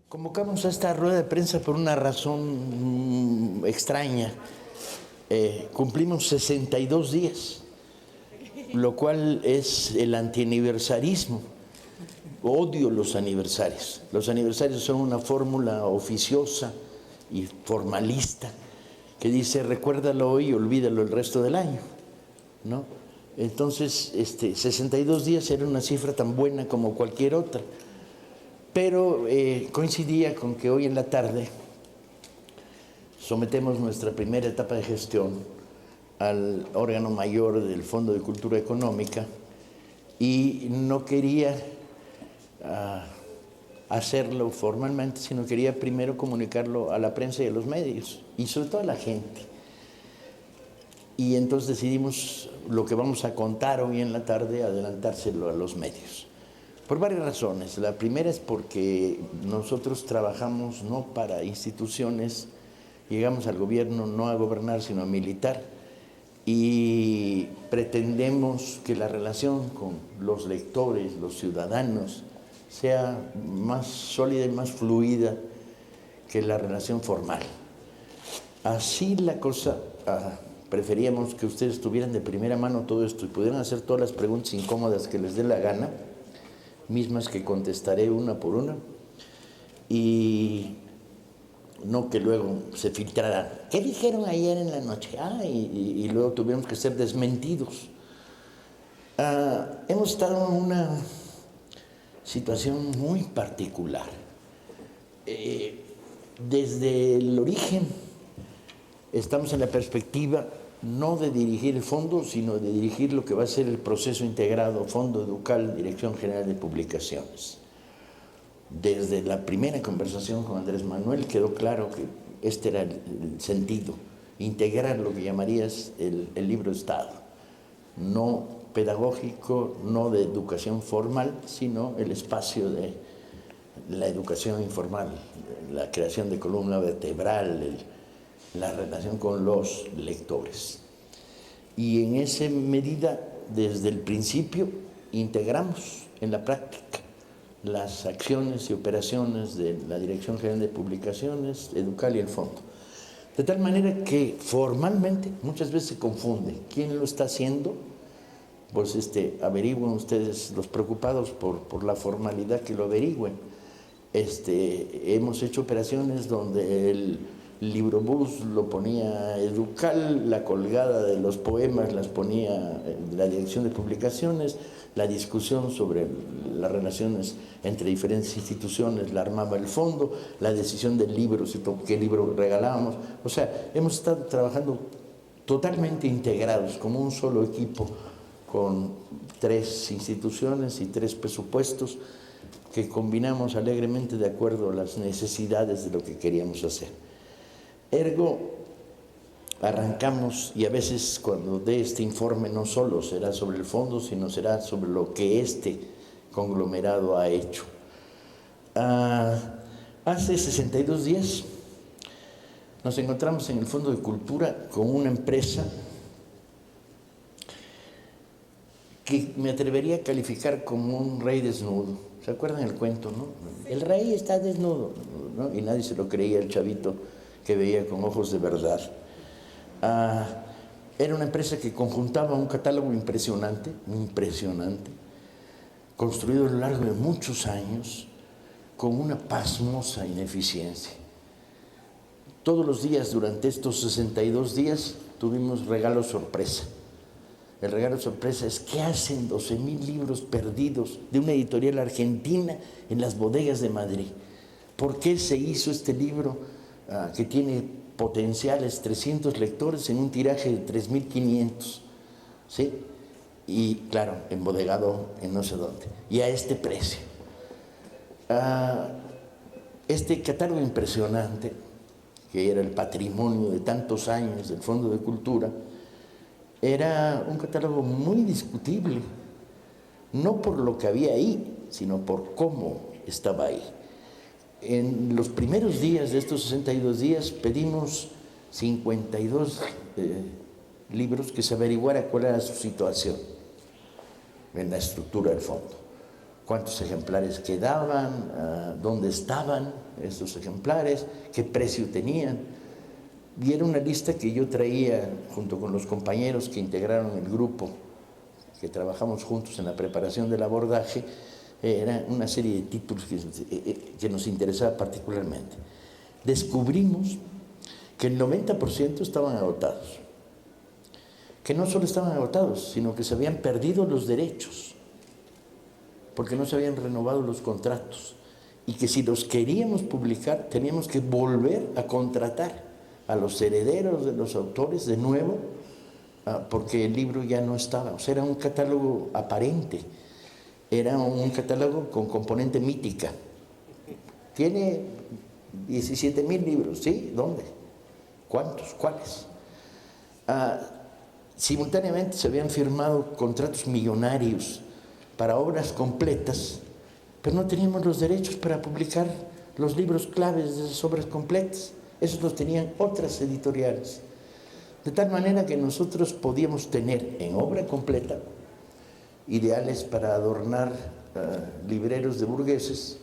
Convocamos a esta rueda de prensa por una razón extraña. Cumplimos 62 días, lo cual es el antianiversarismo. Odio los aniversarios. Los aniversarios son una fórmula oficiosa y formalista que dice recuérdalo hoy y olvídalo el resto del año, ¿no? Entonces, 62 días era una cifra tan buena como cualquier otra. Pero coincidía con que hoy en la tarde sometemos nuestra primera etapa de gestión al órgano mayor del Fondo de Cultura Económica y no quería hacerlo formalmente, sino quería primero comunicarlo a la prensa y a los medios y sobre todo a la gente. Y entonces decidimos lo que vamos a contar hoy en la tarde, adelantárselo a los medios. Por varias razones. La primera es porque nosotros trabajamos no para instituciones, llegamos al gobierno no a gobernar, sino a militar, y pretendemos que la relación con los lectores, los ciudadanos, sea más sólida y más fluida que la relación formal. Así la cosa, preferíamos que ustedes tuvieran de primera mano todo esto y pudieran hacer todas las preguntas incómodas que les dé la gana, mismas que contestaré una por una, y no que luego se filtraran. ¿Qué dijeron ayer en la noche? Y luego tuvimos que ser desmentidos. Hemos estado en una situación muy particular. Desde el origen estamos en la perspectiva no de dirigir el fondo, sino de dirigir lo que va a ser el proceso integrado Fondo Educal, Dirección General de Publicaciones. Desde la primera conversación con Andrés Manuel quedó claro que este era el sentido, integrar lo que llamarías el libro de Estado, no pedagógico, no de educación formal, sino el espacio de la educación informal, la creación de columna vertebral, la relación con los lectores. Y en esa medida, desde el principio, integramos en la práctica las acciones y operaciones de la Dirección General de Publicaciones, Educal y el Fondo. De tal manera que formalmente muchas veces se confunde. ¿Quién lo está haciendo? Pues averigüen ustedes, los preocupados por la formalidad, que lo averigüen. Hemos hecho operaciones donde el librobús lo ponía Educal, la colgada de los poemas las ponía la Dirección de Publicaciones, la discusión sobre las relaciones entre diferentes instituciones la armaba el fondo, la decisión del libro, qué libro regalábamos. O sea, hemos estado trabajando totalmente integrados como un solo equipo, con 3 instituciones y 3 presupuestos que combinamos alegremente de acuerdo a las necesidades de lo que queríamos hacer. Ergo, arrancamos, y a veces cuando dé este informe no solo será sobre el fondo, sino será sobre lo que este conglomerado ha hecho. Hace 62 días nos encontramos en el Fondo de Cultura con una empresa que me atrevería a calificar como un rey desnudo. ¿Se acuerdan el cuento, no? El rey está desnudo, ¿no? Y nadie se lo creía, el chavito que veía con ojos de verdad. Era una empresa que conjuntaba un catálogo impresionante, construido a lo largo de muchos años, con una pasmosa ineficiencia. Todos los días, durante estos 62 días, tuvimos regalo sorpresa. El regalo sorpresa es ¿qué hacen 12,000 libros perdidos de una editorial argentina en las bodegas de Madrid? ¿Por qué se hizo este libro que tiene potenciales 300 lectores en un tiraje de 3,500? ¿Sí? Y claro, embodegado en no sé dónde. Y a este precio. Este catálogo impresionante, que era el patrimonio de tantos años del Fondo de Cultura, era un catálogo muy discutible, no por lo que había ahí, sino por cómo estaba ahí. En los primeros días de estos 62 días pedimos 52 libros que se averiguara cuál era su situación en la estructura del fondo. cuántos ejemplares quedaban, dónde estaban estos ejemplares, qué precio tenían. Y era una lista que yo traía junto con los compañeros que integraron el grupo, que trabajamos juntos en la preparación del abordaje. Era una serie de títulos que nos interesaba particularmente. Descubrimos que el 90% estaban agotados, que no solo estaban agotados, sino que se habían perdido los derechos, porque no se habían renovado los contratos, y que si los queríamos publicar teníamos que volver a contratar a los herederos de los autores de nuevo, porque el libro ya no estaba. O sea, era un catálogo aparente, era un catálogo con componente mítica. Tiene 17,000 libros, ¿sí? ¿Dónde? ¿Cuántos? ¿Cuáles? Simultáneamente se habían firmado contratos millonarios para obras completas, pero no teníamos los derechos para publicar los libros claves de esas obras completas. Esos los tenían otras editoriales. De tal manera que nosotros podíamos tener en obra completa ideales para adornar libreros de burgueses,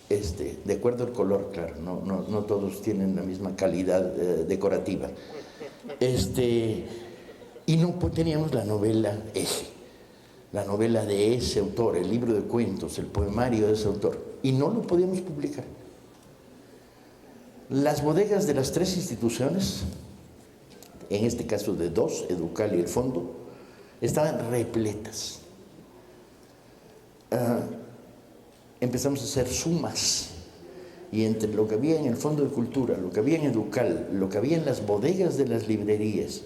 de acuerdo al color, claro, no todos tienen la misma calidad decorativa. Y no teníamos la novela eje, la novela de ese autor, el libro de cuentos, el poemario de ese autor, y no lo podíamos publicar. Las bodegas de las tres instituciones, en este caso de dos, Educal y el Fondo, estaban repletas. Empezamos a hacer sumas, y entre lo que había en el Fondo de Cultura, lo que había en Educal, lo que había en las bodegas de las librerías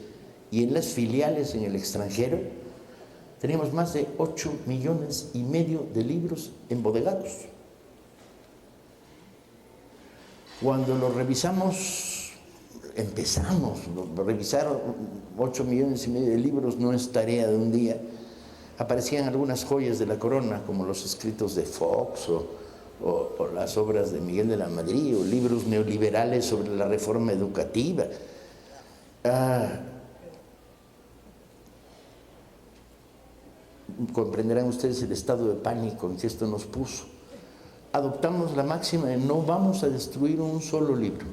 y en las filiales en el extranjero, teníamos más de 8,5 millones de libros embodegados. Cuando lo revisamos, revisar 8,5 millones de libros no es tarea de un día. Aparecían algunas joyas de la corona, como los escritos de Fox o las obras de Miguel de la Madrid, o libros neoliberales sobre la reforma educativa. Comprenderán ustedes el estado de pánico en que esto nos puso. Adoptamos la máxima de no vamos a destruir un solo libro,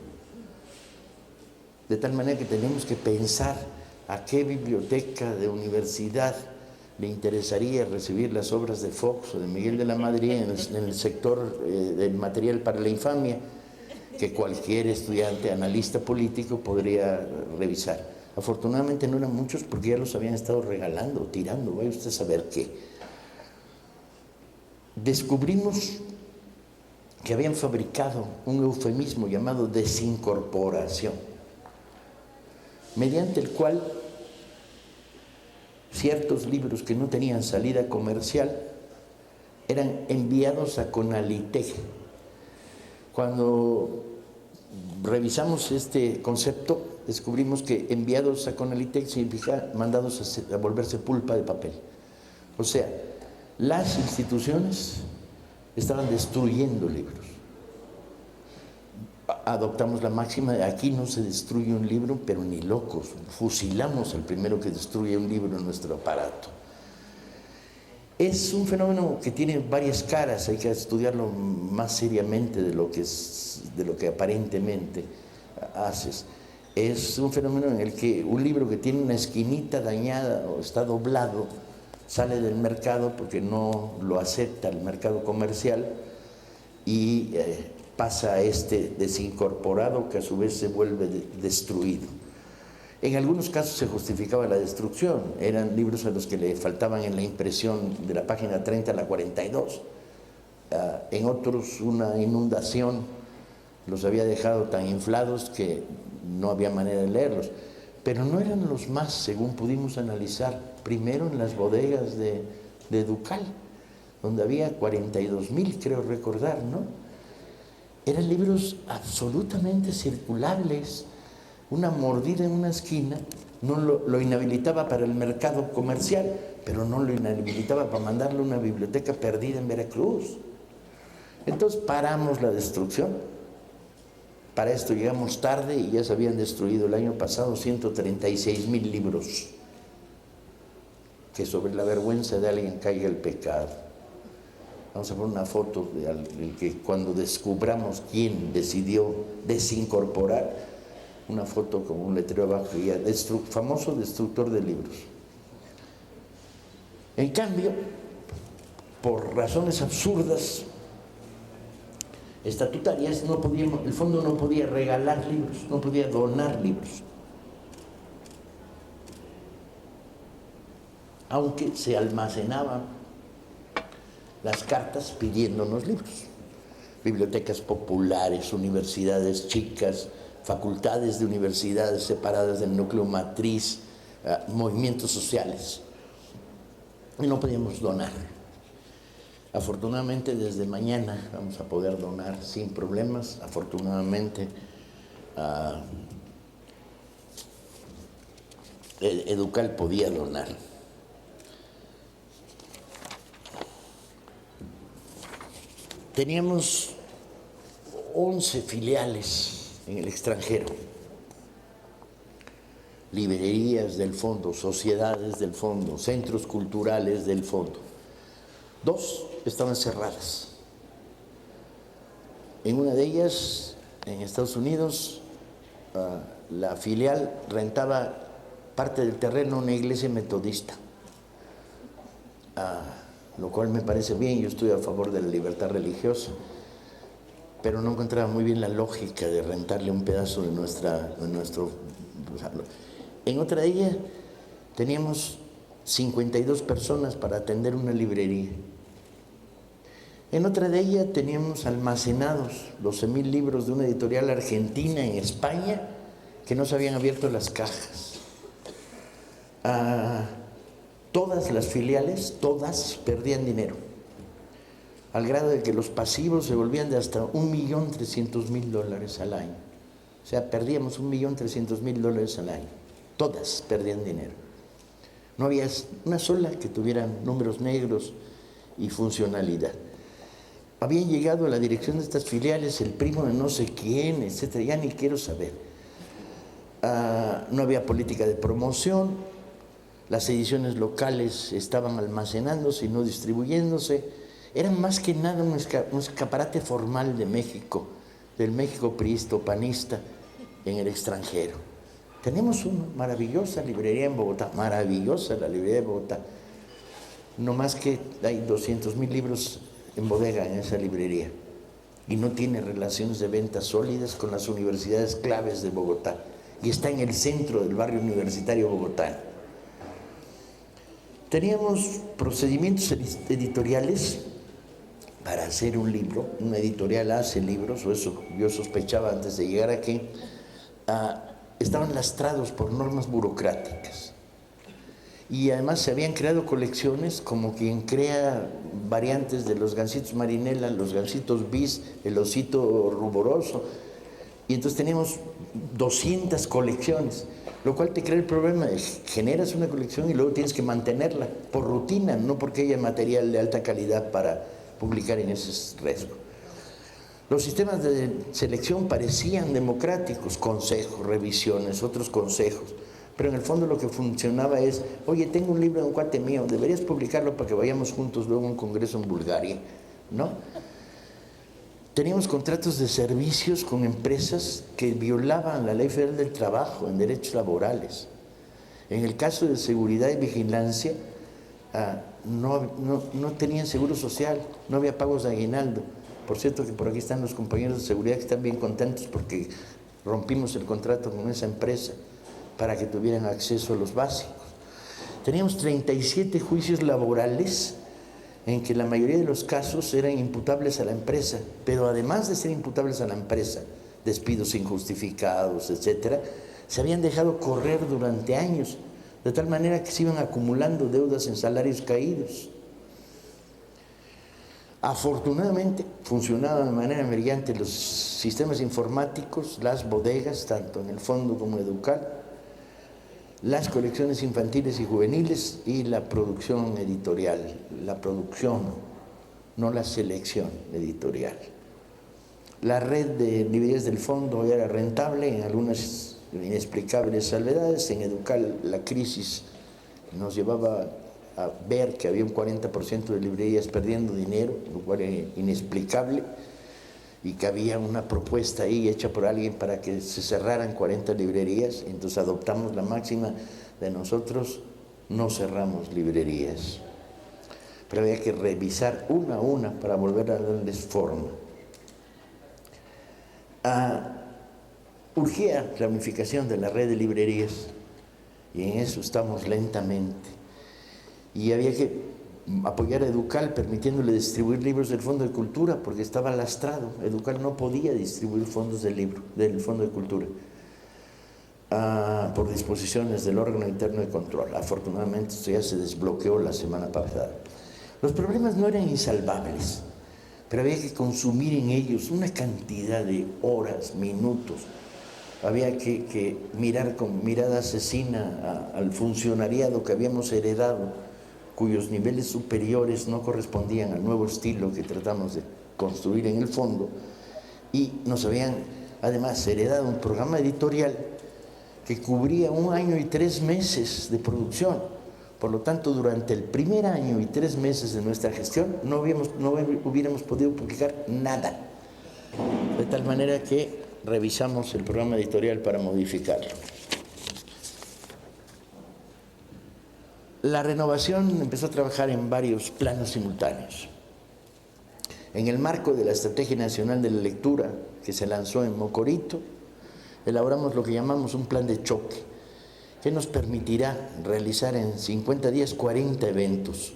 de tal manera que tenemos que pensar a qué biblioteca de universidad le interesaría recibir las obras de Fox o de Miguel de la Madrid en el sector del material para la infamia, que cualquier estudiante analista político podría revisar. Afortunadamente no eran muchos, porque ya los habían estado regalando, tirando, vaya usted a saber qué. Descubrimos que habían fabricado un eufemismo llamado desincorporación, mediante el cual ciertos libros que no tenían salida comercial eran enviados a Conaliteg. Cuando revisamos este concepto, descubrimos que enviados a Conaliteg significa mandados a volverse pulpa de papel. O sea, las instituciones estaban destruyendo libros. Adoptamos la máxima de aquí no se destruye un libro, pero ni locos. Fusilamos al primero que destruye un libro en nuestro aparato. Es un fenómeno que tiene varias caras, hay que estudiarlo más seriamente de lo que aparentemente haces. Es un fenómeno en el que un libro que tiene una esquinita dañada o está doblado sale del mercado porque no lo acepta el mercado comercial y pasa a este desincorporado, que a su vez se vuelve destruido. En algunos casos se justificaba la destrucción, eran libros a los que le faltaban en la impresión de la página 30 a la 42. En otros una inundación los había dejado tan inflados que no había manera de leerlos, pero no eran los más, según pudimos analizar, primero en las bodegas de Educal, donde había 42,000, creo recordar, ¿no? Eran libros absolutamente circulables. Una mordida en una esquina no lo inhabilitaba para el mercado comercial, pero no lo inhabilitaba para mandarlo a una biblioteca perdida en Veracruz. Entonces paramos la destrucción. Para esto llegamos tarde y ya se habían destruido el año pasado 136,000 libros. Que sobre la vergüenza de alguien caiga el pecado. Vamos a poner una foto de que cuando descubramos quién decidió desincorporar, una foto con un letrero abajo, famoso destructor de libros. En cambio, por razones absurdas, estatutarias, el fondo no podía regalar libros, no podía donar libros, aunque se almacenaban las cartas pidiéndonos libros. Bibliotecas populares, universidades chicas, facultades de universidades separadas del núcleo matriz, movimientos sociales, y no podíamos donar. Afortunadamente desde mañana vamos a poder donar sin problemas. Afortunadamente Educal podía donar. Teníamos 11 filiales en el extranjero, librerías del fondo, sociedades del fondo, centros culturales del fondo. 2 estaban cerradas. En una de ellas, en Estados Unidos, la filial rentaba parte del terreno a una iglesia metodista, lo cual me parece bien. Yo estoy a favor de la libertad religiosa, pero no encontraba muy bien la lógica de rentarle un pedazo de nuestro... En otra de ellas teníamos 52 personas para atender una librería. En otra de ellas teníamos almacenados 12,000 libros de una editorial argentina en España que no se habían abierto las cajas. Todas las filiales, todas perdían dinero, al grado de que los pasivos se volvían de hasta $1.300.000 al año. O sea, perdíamos $1.300.000 al año. Todas perdían dinero. No había una sola que tuviera números negros y funcionalidad. Habían llegado a la dirección de estas filiales el primo de no sé quién, etcétera, ya ni quiero saber. No había política de promoción, las ediciones locales estaban almacenándose y no distribuyéndose. Eran más que nada un escaparate formal de México, del México priista panista en el extranjero. Tenemos una maravillosa librería en Bogotá, maravillosa la librería de Bogotá, no más que hay 200,000 libros en bodega en esa librería y no tiene relaciones de venta sólidas con las universidades claves de Bogotá y está en el centro del barrio universitario bogotano. Teníamos procedimientos editoriales para hacer un libro. Una editorial hace libros, o eso yo sospechaba antes de llegar aquí. Estaban lastrados por normas burocráticas y además se habían creado colecciones como quien crea variantes de los gansitos marinela, los gansitos bis, el osito ruboroso, y entonces teníamos 200 colecciones, lo cual te crea el problema de generas una colección y luego tienes que mantenerla por rutina, no porque haya material de alta calidad para publicar en ese riesgo. Los sistemas de selección parecían democráticos, consejos, revisiones, otros consejos, pero en el fondo lo que funcionaba es: oye, tengo un libro de un cuate mío, deberías publicarlo para que vayamos juntos luego a un congreso en Bulgaria, ¿no? Teníamos contratos de servicios con empresas que violaban la Ley Federal del Trabajo en derechos laborales. En el caso de seguridad y vigilancia, no tenían seguro social, no había pagos de aguinaldo. Por cierto que por aquí están los compañeros de seguridad que están bien contentos porque rompimos el contrato con esa empresa para que tuvieran acceso a los básicos. Teníamos 37 juicios laborales en que la mayoría de los casos eran imputables a la empresa, pero además de ser imputables a la empresa, despidos injustificados, etcétera, se habían dejado correr durante años, de tal manera que se iban acumulando deudas en salarios caídos. Afortunadamente funcionaban de manera brillante los sistemas informáticos, las bodegas, tanto en el fondo como en Educal, las colecciones infantiles y juveniles y la producción editorial, la producción, no la selección editorial. La red de librerías del fondo era rentable en algunas inexplicables salvedades. En Educal la crisis nos llevaba a ver que había un 40% de librerías perdiendo dinero, lo cual era inexplicable, y que había una propuesta ahí hecha por alguien para que se cerraran 40 librerías. Entonces adoptamos la máxima de nosotros: no cerramos librerías, pero había que revisar una a una para volver a darles forma. Urgía la unificación de la red de librerías, y en eso estamos lentamente. Y había que apoyar a Educal permitiéndole distribuir libros del Fondo de Cultura, porque estaba lastrado. Educal no podía distribuir fondos del Fondo de Cultura por disposiciones del órgano interno de control. Afortunadamente esto ya se desbloqueó la semana pasada. Los problemas no eran insalvables, pero había que consumir en ellos una cantidad de horas, minutos. Había que mirar con mirada asesina al funcionariado que habíamos heredado, cuyos niveles superiores no correspondían al nuevo estilo que tratamos de construir en el fondo, y nos habían además heredado un programa editorial que cubría 1 año y 3 meses de producción. Por lo tanto, durante el primer año y 3 meses de nuestra gestión no hubiéramos podido publicar nada, de tal manera que revisamos el programa editorial para modificarlo. La renovación empezó a trabajar en varios planos simultáneos. En el marco de la Estrategia Nacional de la Lectura, que se lanzó en Mocorito, elaboramos lo que llamamos un plan de choque, que nos permitirá realizar en 50 días 40 eventos,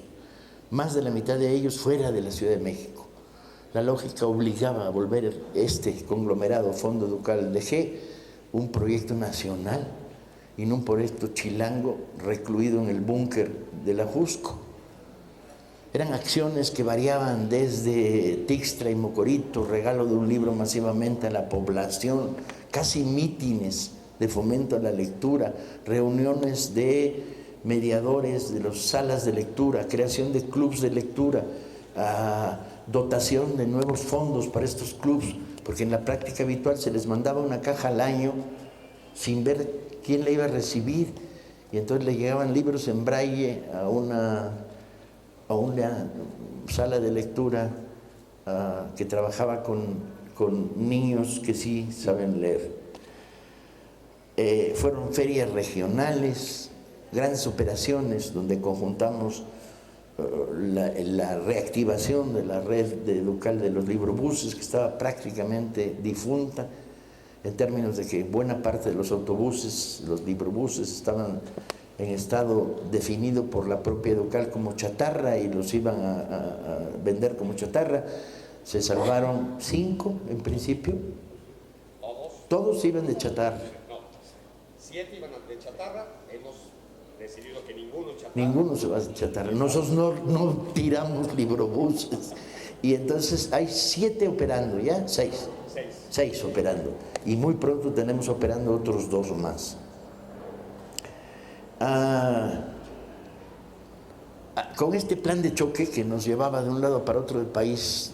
más de la mitad de ellos fuera de la Ciudad de México. La lógica obligaba a volver este conglomerado Fondo Educal DG un proyecto nacional y no un proyecto chilango recluido en el búnker de la Jusco. Eran acciones que variaban desde Tixtra y Mocorito, regalo de un libro masivamente a la población, casi mítines de fomento a la lectura, reuniones de mediadores de las salas de lectura, creación de clubs de lectura, dotación de nuevos fondos para estos clubs, porque en la práctica habitual se les mandaba una caja al año sin ver quién la iba a recibir, y entonces le llegaban libros en braille a una sala de lectura que trabajaba con niños que sí saben leer. Fueron ferias regionales, grandes operaciones donde conjuntamos la reactivación de la red de Educal de los librobuses, que estaba prácticamente difunta, en términos de que buena parte de los autobuses, los librobuses, estaban en estado definido por la propia Educal como chatarra y los iban a vender como chatarra. Se salvaron 5 en principio. Todos iban de chatarra. No, 7 iban de chatarra, hemos decidido que ninguno chatarra. Ninguno se va de chatarra. Nosotros no tiramos librobuses. Y entonces hay 7 operando, ¿ya? 6 operando. Y muy pronto tenemos operando otros 2 más. Con este plan de choque que nos llevaba de un lado para otro del país,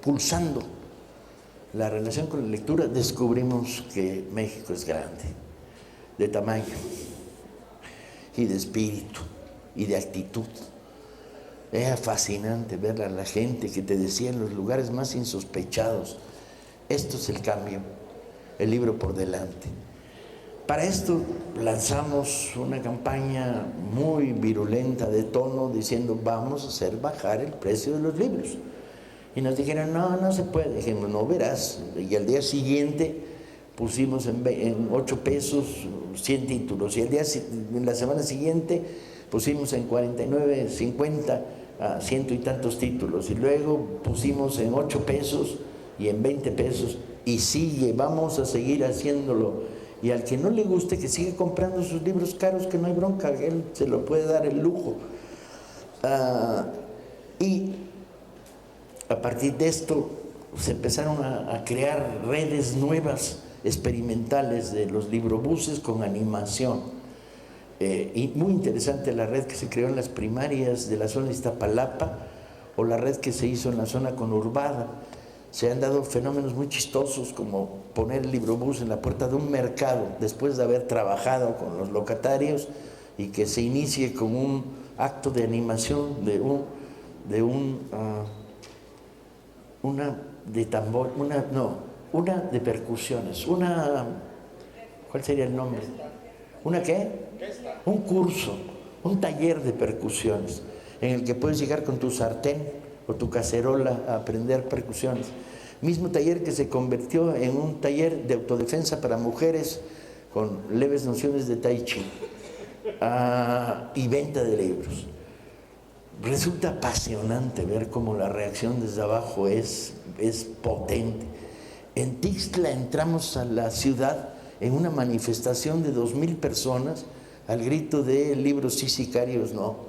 pulsando la relación con la lectura, descubrimos que México es grande, de tamaño y de espíritu y de actitud. Era fascinante ver a la gente que te decía en los lugares más insospechados: esto es el cambio, el libro por delante. Para esto lanzamos una campaña muy virulenta de tono diciendo: vamos a hacer bajar el precio de los libros. Y nos dijeron: no se puede. Dijimos: no, verás. Y al día siguiente pusimos en 8 pesos 100 títulos. Y en la semana siguiente pusimos en 49.50 a 100 y tantos títulos. Y luego pusimos en 8 pesos y en 20 pesos. Y sigue, vamos a seguir haciéndolo. Y al que no le guste, que siga comprando sus libros caros, que no hay bronca, él se lo puede dar el lujo. Y a partir de esto se empezaron a crear redes nuevas, experimentales, de los librobuses con animación. Y muy interesante la red que se creó en las primarias de la zona de Iztapalapa, o la red que se hizo en la zona conurbada. Se han dado fenómenos muy chistosos, como poner el librobús en la puerta de un mercado después de haber trabajado con los locatarios, y que se inicie con un acto de animación una de tambor, una de percusiones, ¿cuál sería el nombre? ¿Una qué? Un curso, un taller de percusiones, en el que puedes llegar con tu sartén o tu cacerola a aprender percusiones. Mismo taller que se convirtió en un taller de autodefensa para mujeres con leves nociones de tai chi y venta de libros. Resulta apasionante ver cómo la reacción desde abajo es potente. En Tixla entramos a la ciudad en una manifestación de 2,000 personas al grito de libros sí, sicarios no.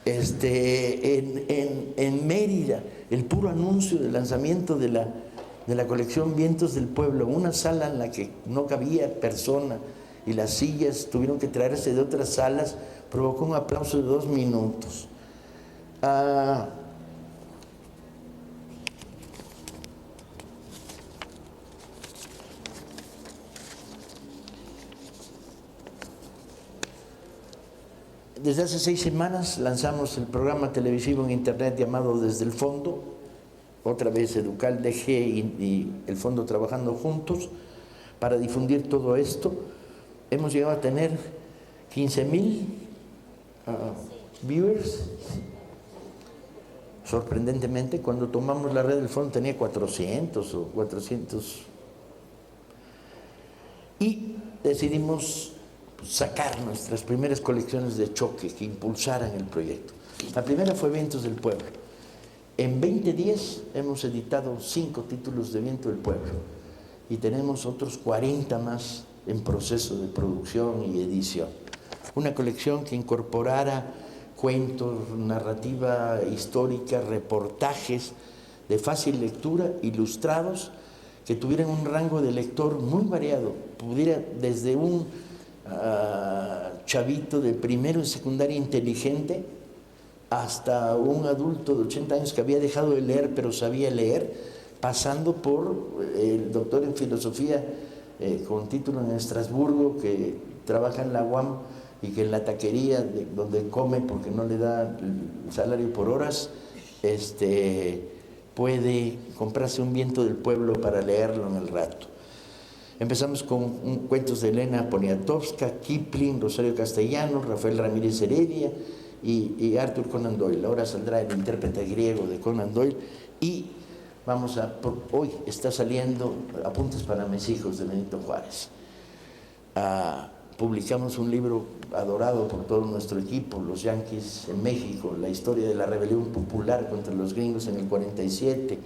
En Mérida, el puro anuncio del lanzamiento de la colección Vientos del Pueblo, una sala en la que no cabía persona y las sillas tuvieron que traerse de otras salas, provocó un aplauso de 2 minutos. Desde hace 6 semanas lanzamos el programa televisivo en internet llamado Desde el Fondo, otra vez Educal DG y el Fondo trabajando juntos para difundir todo esto. Hemos llegado a tener 15,000 viewers. Sorprendentemente, cuando tomamos la red del Fondo tenía 400 o 400. Y decidimos sacar nuestras primeras colecciones de choque que impulsaran el proyecto. La primera fue Vientos del Pueblo. En 20 días hemos editado 5 títulos de Viento del Pueblo y tenemos otros 40 más en proceso de producción y edición. Una colección que incorporara cuentos, narrativa histórica, reportajes de fácil lectura, ilustrados, que tuvieran un rango de lector muy variado, pudiera desde un chavito de primero y secundaria inteligente hasta un adulto de 80 años que había dejado de leer pero sabía leer, pasando por el doctor en filosofía con título en Estrasburgo, que trabaja en la UAM y que en la taquería donde come porque no le da el salario por horas, puede comprarse un Viento del Pueblo para leerlo en el rato. Empezamos con cuentos de Elena Poniatowska, Kipling, Rosario Castellanos, Rafael Ramírez Heredia y Arthur Conan Doyle. Ahora saldrá el intérprete griego de Conan Doyle y hoy está saliendo Apuntes para mis hijos de Benito Juárez. Publicamos un libro adorado por todo nuestro equipo, Los Yanquis en México, la historia de la rebelión popular contra los gringos en el 47.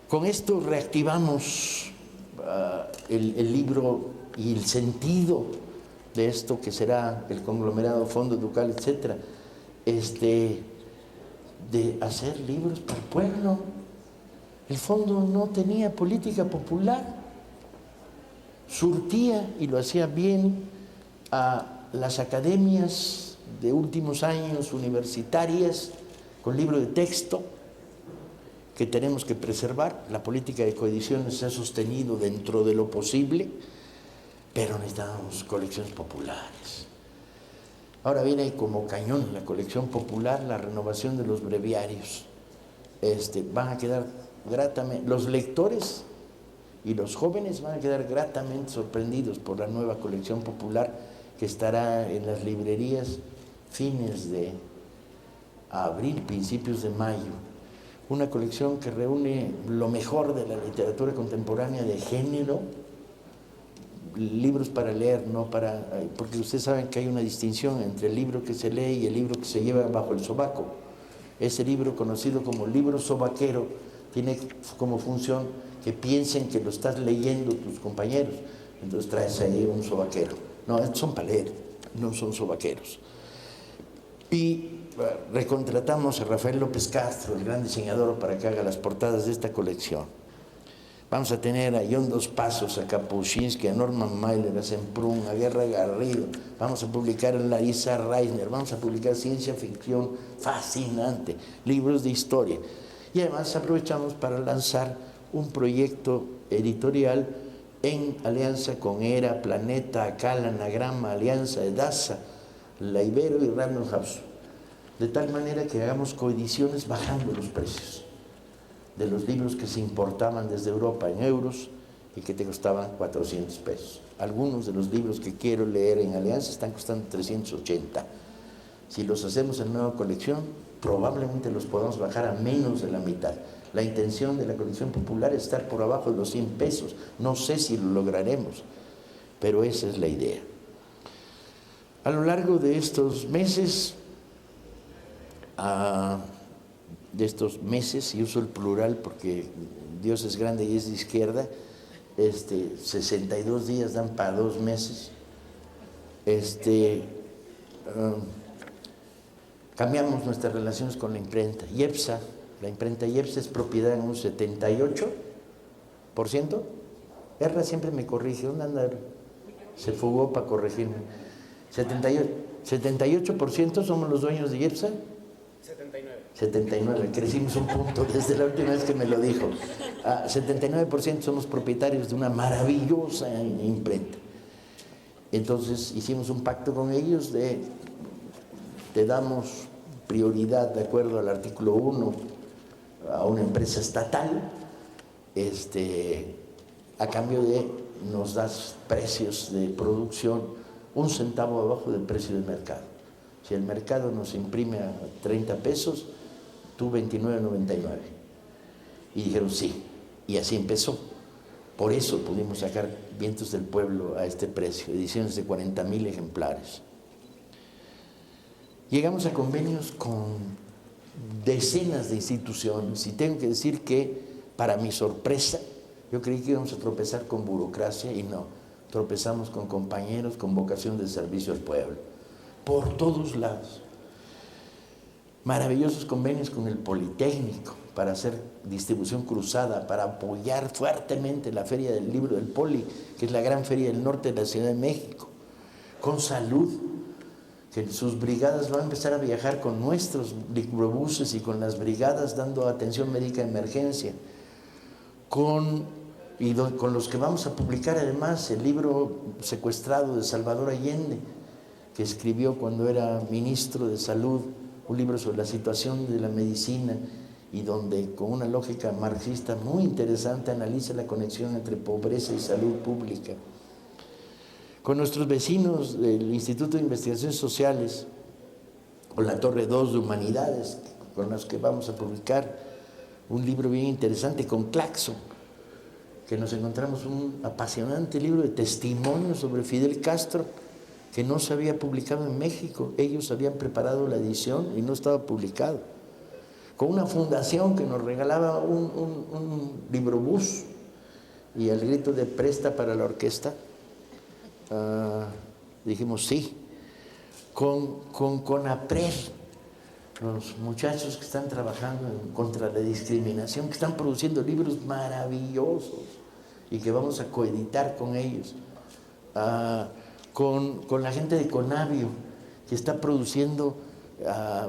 Con esto reactivamos el libro y el sentido de esto que será el conglomerado Fondo Educal, etcétera, de hacer libros para el pueblo. El fondo no tenía política popular, surtía y lo hacía bien a las academias de últimos años universitarias con libro de texto que tenemos que preservar. La política de coedición se ha sostenido dentro de lo posible, pero necesitamos colecciones populares. Ahora viene como cañón la colección popular, la renovación de los breviarios. Van a quedar gratamente, los lectores y los jóvenes van a quedar gratamente sorprendidos por la nueva colección popular que estará en las librerías fines de abril, principios de mayo. Una colección que reúne lo mejor de la literatura contemporánea de género, libros para leer, porque ustedes saben que hay una distinción entre el libro que se lee y el libro que se lleva bajo el sobaco. Ese libro, conocido como libro sobaquero, tiene como función que piensen que lo estás leyendo tus compañeros, entonces traes ahí un sobaquero. No, estos son para leer, no son sobaqueros. Y recontratamos a Rafael López Castro, el gran diseñador, para que haga las portadas de esta colección. Vamos a tener a John Dos Passos, a Kapuscinski, a Norman Mailer, a Semprún, a Guerra Garrido. Vamos a publicar a Larissa Reisner, vamos a publicar ciencia ficción fascinante, libros de historia. Y además aprovechamos para lanzar un proyecto editorial en alianza con ERA, Planeta, Acala, Anagrama, Alianza, Edasa, la Ibero y Random House, de tal manera que hagamos coediciones bajando los precios de los libros que se importaban desde Europa en euros y que te costaban 400 pesos. Algunos de los libros que quiero leer en Alianza están costando 380. Si los hacemos en nueva colección, probablemente los podamos bajar a menos de la mitad. La intención de la colección popular es estar por abajo de los 100 pesos. No sé si lo lograremos, pero esa es la idea. A lo largo de estos meses, y uso el plural porque Dios es grande y es de izquierda, 62 días dan para 2 meses, cambiamos nuestras relaciones con la imprenta. IEPSA, la imprenta IEPSA es propiedad en un 78%. Erra siempre me corrige, ¿dónde anda? Se fugó para corregirme. 78% somos los dueños de IEPSA. 79, crecimos un punto desde la última vez que me lo dijo. 79% somos propietarios de una maravillosa imprenta. Entonces hicimos un pacto con ellos te damos prioridad de acuerdo al artículo 1 a una empresa estatal, a cambio de nos das precios de producción 1 centavo abajo del precio del mercado. Si el mercado nos imprime a 30 pesos, tú 29.99. Y dijeron sí, y así empezó. Por eso pudimos sacar Vientos del Pueblo a este precio, ediciones de 40.000 ejemplares. Llegamos a convenios con decenas de instituciones y tengo que decir que, para mi sorpresa, yo creí que íbamos a tropezar con burocracia y no, tropezamos con compañeros con vocación de servicio al pueblo, por todos lados. Maravillosos convenios con el Politécnico para hacer distribución cruzada, para apoyar fuertemente la Feria del Libro del Poli, que es la gran feria del norte de la Ciudad de México, con Salud, que sus brigadas van a empezar a viajar con nuestros microbuses y con las brigadas dando atención médica de emergencia, con los que vamos a publicar además el libro secuestrado de Salvador Allende, que escribió cuando era ministro de Salud, un libro sobre la situación de la medicina y donde con una lógica marxista muy interesante analiza la conexión entre pobreza y salud pública. Con nuestros vecinos del Instituto de Investigaciones Sociales, con la Torre 2 de Humanidades, con los que vamos a publicar un libro bien interesante, con Claxo, que nos encontramos un apasionante libro de testimonios sobre Fidel Castro, que no se había publicado en México. Ellos habían preparado la edición y no estaba publicado. Con una fundación que nos regalaba un librobús y al grito de presta para la orquesta, dijimos sí. Con CONAPRED, los muchachos que están trabajando contra la discriminación, que están produciendo libros maravillosos y que vamos a coeditar con ellos. Con la gente de Conavio, que está produciendo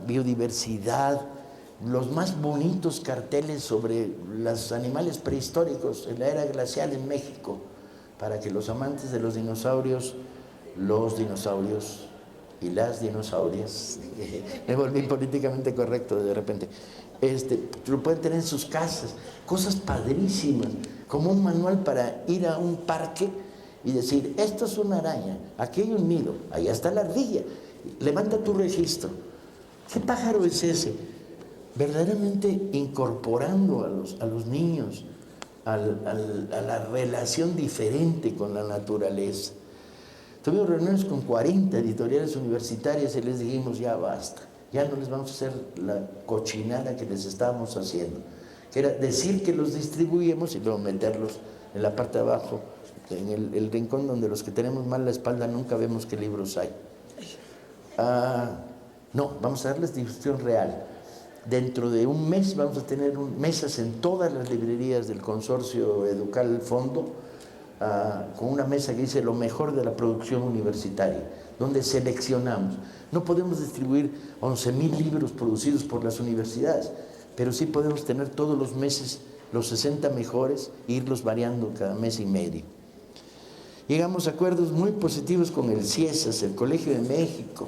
biodiversidad, los más bonitos carteles sobre los animales prehistóricos en la era glacial en México, para que los amantes de los dinosaurios y las dinosaurias, me volví políticamente correcto de repente, lo pueden tener en sus casas, cosas padrísimas, como un manual para ir a un parque y decir, esto es una araña, aquí hay un nido, allá está la ardilla, levanta tu registro. ¿Qué pájaro es ese? Verdaderamente incorporando a los niños a la relación diferente con la naturaleza. Tuvimos reuniones con 40 editoriales universitarias y les dijimos, ya basta, ya no les vamos a hacer la cochinada que les estábamos haciendo, que era decir que los distribuíamos y luego meterlos en la parte de abajo, en el rincón donde los que tenemos mal la espalda nunca vemos qué libros hay. No, vamos a darles difusión real. Dentro de un mes vamos a tener mesas en todas las librerías del consorcio Educal Fondo, con una mesa que dice lo mejor de la producción universitaria, donde seleccionamos. No podemos distribuir 11.000 libros producidos por las universidades, pero sí podemos tener todos los meses los 60 mejores e irlos variando cada mes y medio. Llegamos a acuerdos muy positivos con el CIESAS, el Colegio de México,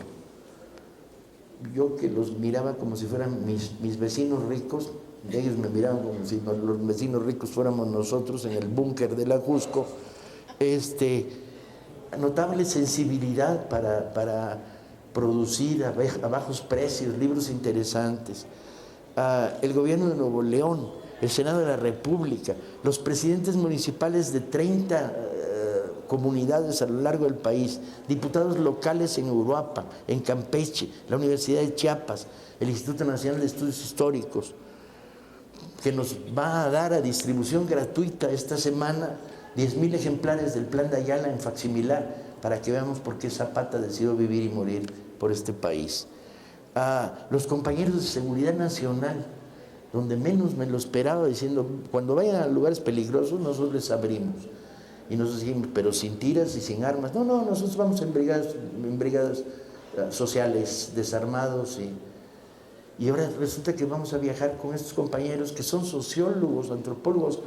yo que los miraba como si fueran mis vecinos ricos, ellos me miraban como si los vecinos ricos fuéramos nosotros en el búnker de la Cusco, notable sensibilidad para producir a bajos precios libros interesantes. El gobierno de Nuevo León, el Senado de la República, los presidentes municipales de 30 comunidades a lo largo del país, diputados locales en Uruapan, en Campeche, la Universidad de Chiapas, el Instituto Nacional de Estudios Históricos, que nos va a dar a distribución gratuita esta semana 10,000 ejemplares del Plan de Ayala en facsimilar, para que veamos por qué Zapata decidió vivir y morir por este país. Los compañeros de Seguridad Nacional, donde menos me lo esperaba, diciendo, cuando vayan a lugares peligrosos, nosotros les abrimos. Y nosotros dijimos, pero sin tiras y sin armas. No, nosotros vamos en brigadas sociales, desarmados. Y ahora resulta que vamos a viajar con estos compañeros que son sociólogos, antropólogos,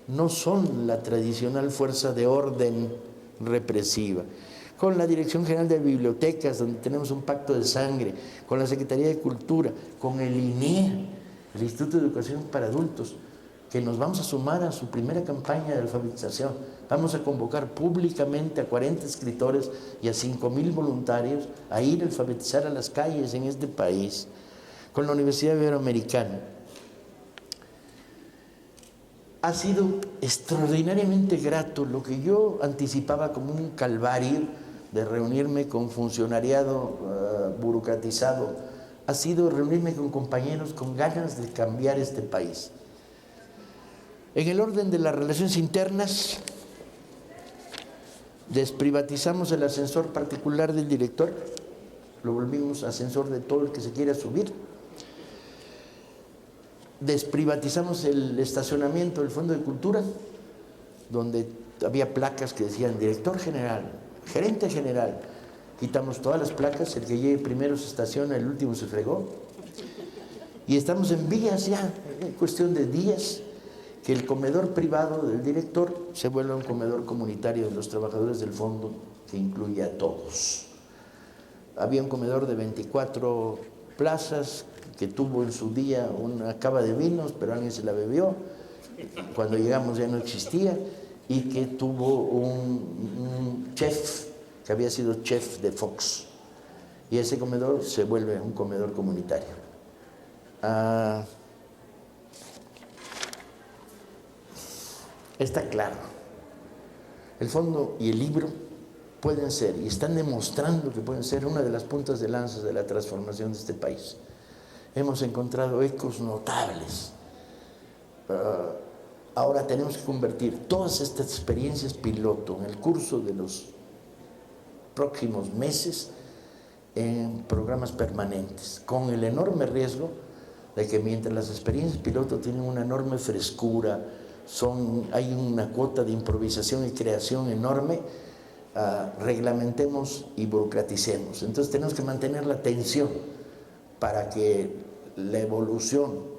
no son la tradicional fuerza de orden represiva. Con la Dirección General de Bibliotecas, donde tenemos un pacto de sangre, con la Secretaría de Cultura, con el INEA, el Instituto de Educación para Adultos, que nos vamos a sumar a su primera campaña de alfabetización. Vamos a convocar públicamente a 40 escritores y a 5,000 voluntarios a ir a alfabetizar a las calles en este país. Con la Universidad Iberoamericana. Ha sido extraordinariamente grato lo que yo anticipaba como un calvario de reunirme con funcionariado burocratizado. Ha sido reunirme con compañeros con ganas de cambiar este país. En el orden de las relaciones internas, desprivatizamos el ascensor particular del director, lo volvimos ascensor de todo el que se quiera subir. Desprivatizamos el estacionamiento del Fondo de Cultura, donde había placas que decían director general, gerente general. Quitamos todas las placas, el que llegue primero se estaciona, el último se fregó. Y estamos en vías ya, en cuestión de días, que el comedor privado del director se vuelva un comedor comunitario de los trabajadores del fondo que incluye a todos. Había un comedor de 24 plazas que tuvo en su día una cava de vinos, pero alguien se la bebió, cuando llegamos ya no existía, y que tuvo un chef, que había sido chef de Fox, y ese comedor se vuelve un comedor comunitario. Está claro, el fondo y el libro pueden ser, y están demostrando que pueden ser una de las puntas de lanza de la transformación de este país. Hemos encontrado ecos notables. Ahora tenemos que convertir todas estas experiencias piloto en el curso de los próximos meses en programas permanentes, con el enorme riesgo de que mientras las experiencias piloto tienen una enorme frescura, hay una cuota de improvisación y creación enorme, reglamentemos y burocraticemos. Entonces tenemos que mantener la tensión para que la evolución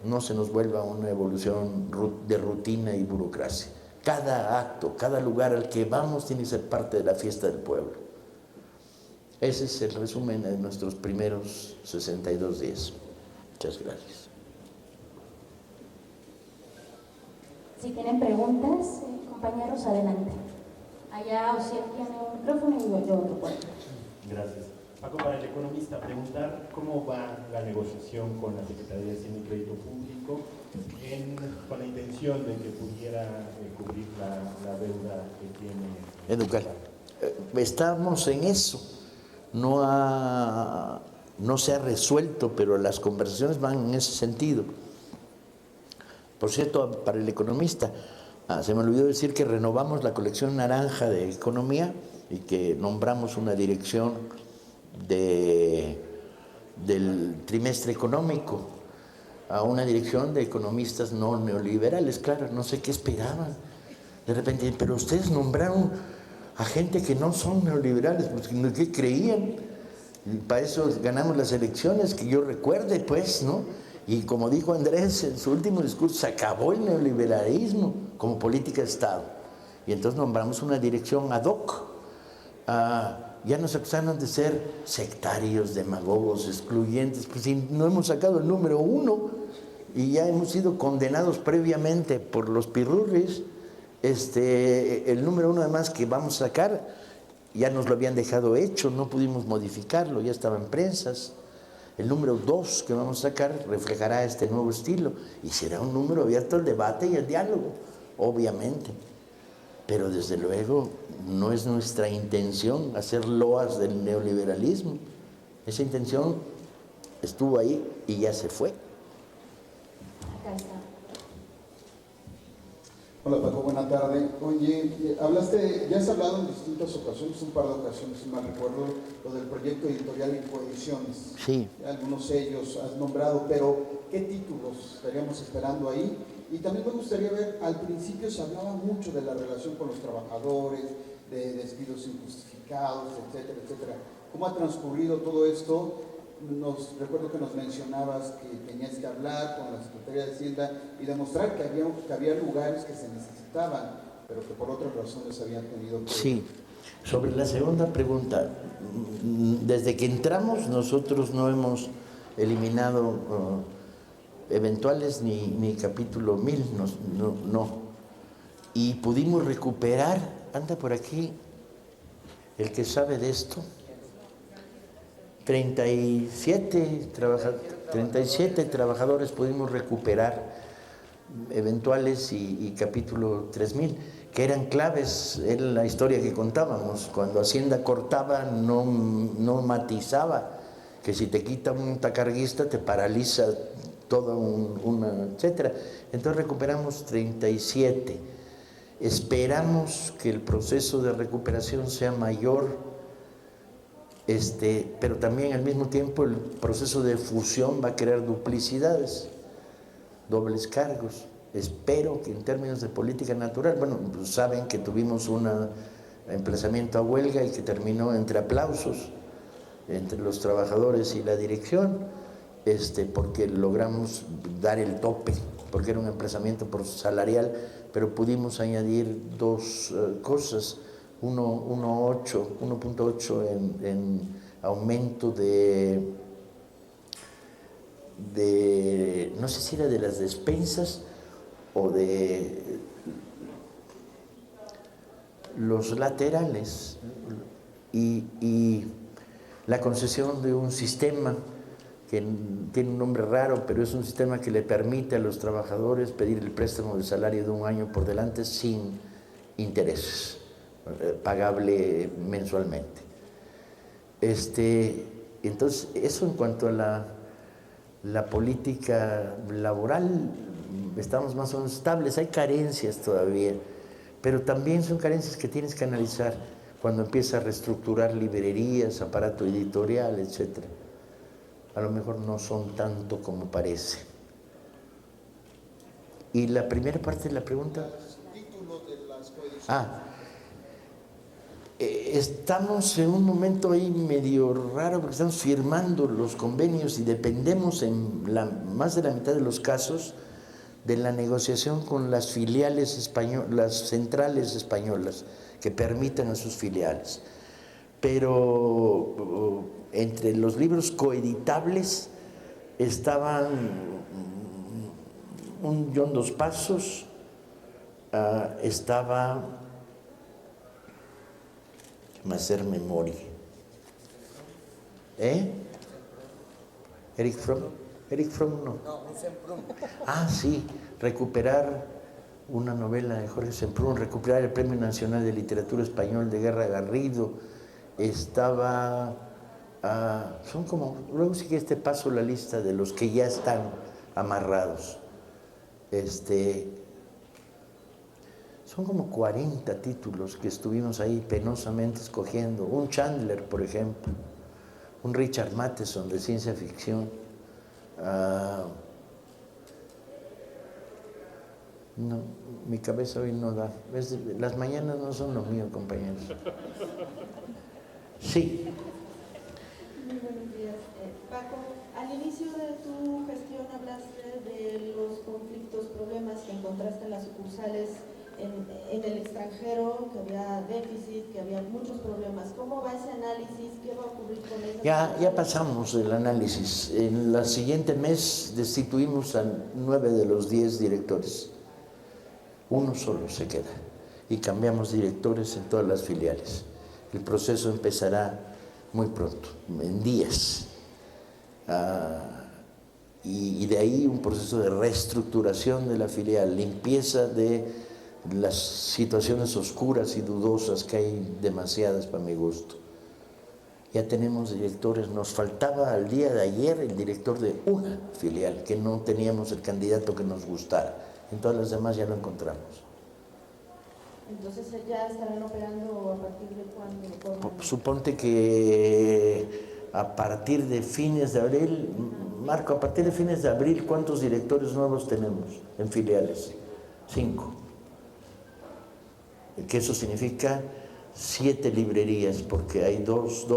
no se nos vuelva una evolución de rutina y burocracia. Cada acto, cada lugar al que vamos tiene que ser parte de la fiesta del pueblo. Ese es el resumen de nuestros primeros 62 días. Muchas gracias. Si tienen preguntas, compañeros, adelante. Allá Osiel tiene un micrófono y yo otro puesto. Gracias. Paco, para el economista, preguntar cómo va la negociación con la Secretaría de Hacienda y Crédito Público con la intención de que pudiera cubrir la deuda que tiene. Educar. Estamos en eso. No se ha resuelto, pero las conversaciones van en ese sentido. Por cierto, para el economista, se me olvidó decir que renovamos la colección naranja de economía y que nombramos una dirección del trimestre económico a una dirección de economistas no neoliberales. Claro, no sé qué esperaban. De repente, pero ustedes nombraron a gente que no son neoliberales, pues, ¿qué creían? Y para eso ganamos las elecciones, que yo recuerde, pues, ¿no? Y como dijo Andrés en su último discurso, se acabó el neoliberalismo como política de Estado. Y entonces nombramos una dirección ad hoc. ya nos acusaron de ser sectarios, demagogos, excluyentes, pues si no hemos sacado el número 1 y ya hemos sido condenados previamente por los pirurris, el número 1 además que vamos a sacar, ya nos lo habían dejado hecho, no pudimos modificarlo, ya estaba en prensas. El número 2 que vamos a sacar reflejará este nuevo estilo y será un número abierto al debate y al diálogo, obviamente. Pero desde luego no es nuestra intención hacer loas del neoliberalismo. Esa intención estuvo ahí y ya se fue. Acá está. Hola Paco, buena tarde. Oye, ya has hablado en distintas ocasiones, un par de ocasiones, si mal recuerdo, lo del proyecto editorial y coediciones. Sí. Algunos sellos has nombrado, pero ¿qué títulos estaríamos esperando ahí? Y también me gustaría ver, al principio se hablaba mucho de la relación con los trabajadores, de despidos injustificados, etcétera, etcétera. ¿Cómo ha transcurrido todo esto? Recuerdo que nos mencionabas que tenías que hablar con la Secretaría de Hacienda y demostrar que había lugares que se necesitaban, pero que por otras razones habían tenido que... Sí, sobre la segunda pregunta, desde que entramos nosotros no hemos eliminado eventuales ni capítulo 1000, no. Y pudimos recuperar, anda por aquí el que sabe de esto, 37 trabajadores pudimos recuperar, eventuales y capítulo 3000, que eran claves, era la historia que contábamos. Cuando Hacienda cortaba, no matizaba, que si te quita un tacarguista te paraliza toda una, etcétera. Entonces recuperamos 37. Esperamos que el proceso de recuperación sea mayor, pero también al mismo tiempo el proceso de fusión va a crear duplicidades, dobles cargos. Espero que en términos de política natural, bueno, pues saben que tuvimos un emplazamiento a huelga y que terminó entre aplausos entre los trabajadores y la dirección, porque logramos dar el tope, porque era un emplazamiento por salarial, pero pudimos añadir dos cosas. 1.8 en aumento de no sé si era de las despensas o de los laterales, y la concesión de un sistema que tiene un nombre raro, pero es un sistema que le permite a los trabajadores pedir el préstamo de salario de 1 año por delante sin intereses, pagable mensualmente. Entonces, eso en cuanto a la política laboral, estamos más o menos estables. Hay carencias todavía, pero también son carencias que tienes que analizar cuando empiezas a reestructurar librerías, aparato editorial, etc. A lo mejor no son tanto como parece. Y la primera parte de la pregunta... estamos en un momento ahí medio raro porque estamos firmando los convenios y dependemos en más de la mitad de los casos de la negociación con las filiales españolas, las centrales españolas que permitan a sus filiales. Pero entre los libros coeditables estaban un John Dos Passos, estaba hacer memoria. Eric Fromm no. Sí, recuperar una novela de Jorge Semprún, recuperar el Premio Nacional de Literatura Español de Guerra Garrido. Estaba, son como, luego sí que paso la lista de los que ya están amarrados. Son como 40 títulos que estuvimos ahí penosamente escogiendo. Un Chandler, por ejemplo, un Richard Matheson de ciencia ficción. No, mi cabeza hoy no da. Las mañanas no son lo mío, compañeros. Sí. Muy buenos días. Paco, al inicio de tu gestión hablaste de los conflictos, problemas que encontraste en las sucursales en el extranjero, que había déficit, que había muchos problemas. ¿Cómo va ese análisis? ¿Qué va a ocurrir con eso? Ya pasamos el análisis. En el siguiente mes destituimos a 9 de los 10 directores. Uno solo se queda. Y cambiamos directores en todas las filiales. El proceso empezará muy pronto, en días. Y de ahí un proceso de reestructuración de la filial, limpieza de las situaciones oscuras y dudosas, que hay demasiadas para mi gusto. Ya tenemos directores, nos faltaba al día de ayer el director de una filial, que no teníamos el candidato que nos gustara. En todas las demás ya lo encontramos. Entonces ya estarán operando a partir de cuándo. Suponte que a partir de fines de abril, Marco, a partir de fines de abril, ¿cuántos directores nuevos tenemos en filiales? 5. Que eso significa 7 librerías, porque hay dos